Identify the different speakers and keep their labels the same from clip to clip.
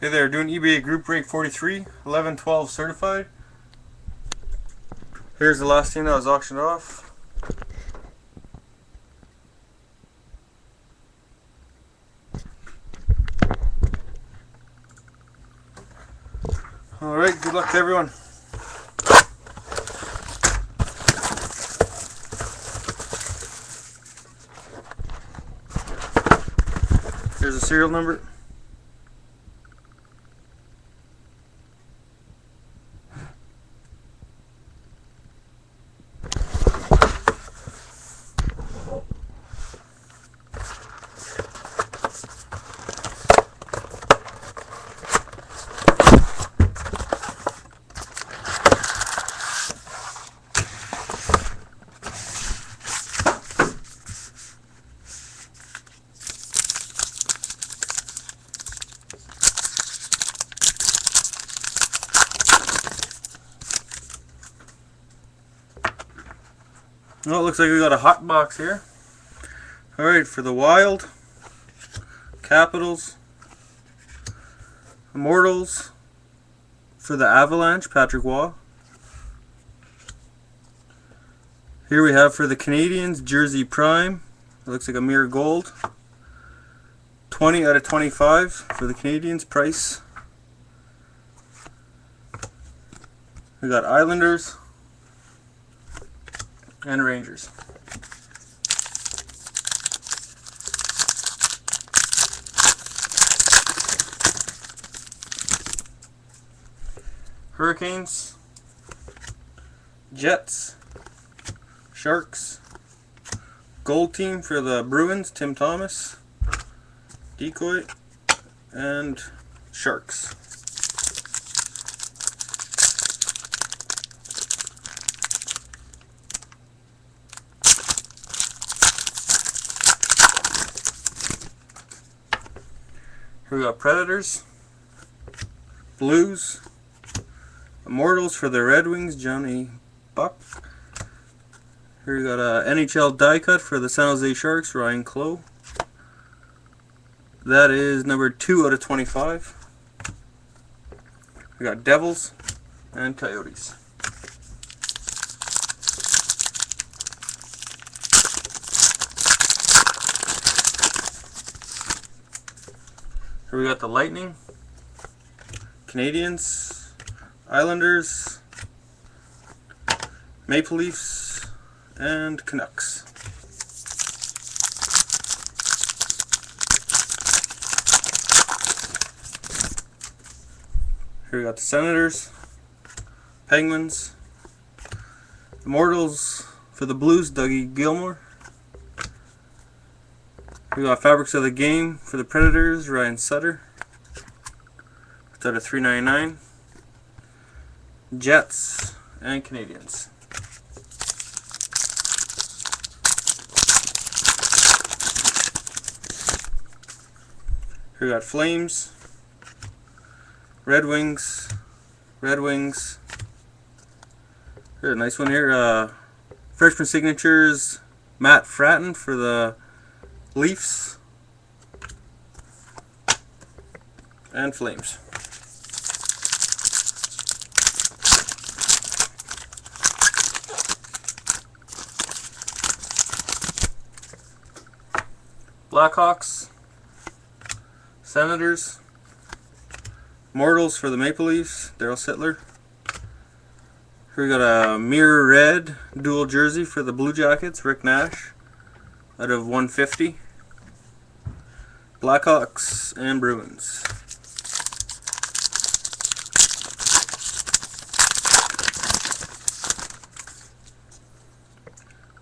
Speaker 1: Hey there, doing eBay group break 43, 11-12 certified. Here's the last team that was auctioned off. Alright, good luck to everyone. Here's the serial number. Well, it looks like we got a hot box here. Alright, for the Wild, Capitals, Immortals, for the Avalanche, Patrick Waugh. Here we have for the Canadiens, Jersey Prime. It looks like a mirror gold. 20 out of 25 for the Canadiens, Price. We got Islanders and Rangers. Hurricanes, Jets, Sharks, Gold Team for the Bruins, Tim Thomas, Decoy, and Sharks. Here we got Predators, Blues, Immortals for the Red Wings, Johnny Buck. Here we got a NHL die cut for the San Jose Sharks, Ryan Clough. That is number 2 out of 25. We got Devils and Coyotes. Here we got the Lightning, Canadiens, Islanders, Maple Leafs, and Canucks. Here we got the Senators, Penguins, Immortals for the Blues, Dougie Gilmour. We got Fabrics of the Game for the Predators, Ryan Sutter. It's out of $3.99. Jets and Canadiens. Here we got Flames, Red Wings, Red Wings. Here's a nice one here. Freshman Signatures, Matt Fratton for the Leafs and Flames. Blackhawks, Senators, Immortals for the Maple Leafs, Daryl Sittler. Here we got a mirror red dual jersey for the Blue Jackets, Rick Nash, out of 150. Blackhawks and Bruins.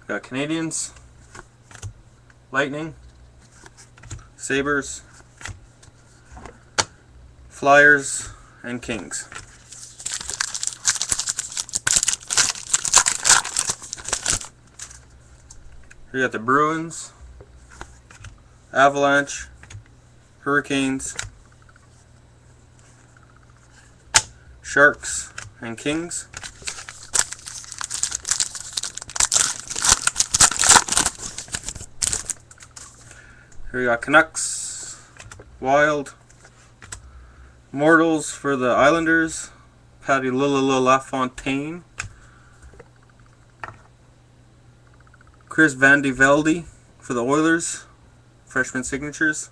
Speaker 1: Got Canadiens, Lightning, Sabres, Flyers, and Kings. We got the Bruins, Avalanche, Hurricanes, Sharks, and Kings. Here we got Canucks, Wild, Mortals for the Islanders, Patty LaFontaine. Chris Van de Velde for the Oilers, freshman signatures.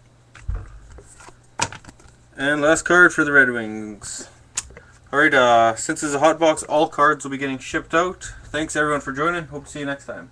Speaker 1: And last card for the Red Wings. Alright, since it's a hot box, all cards will be getting shipped out. Thanks everyone for joining. Hope to see you next time.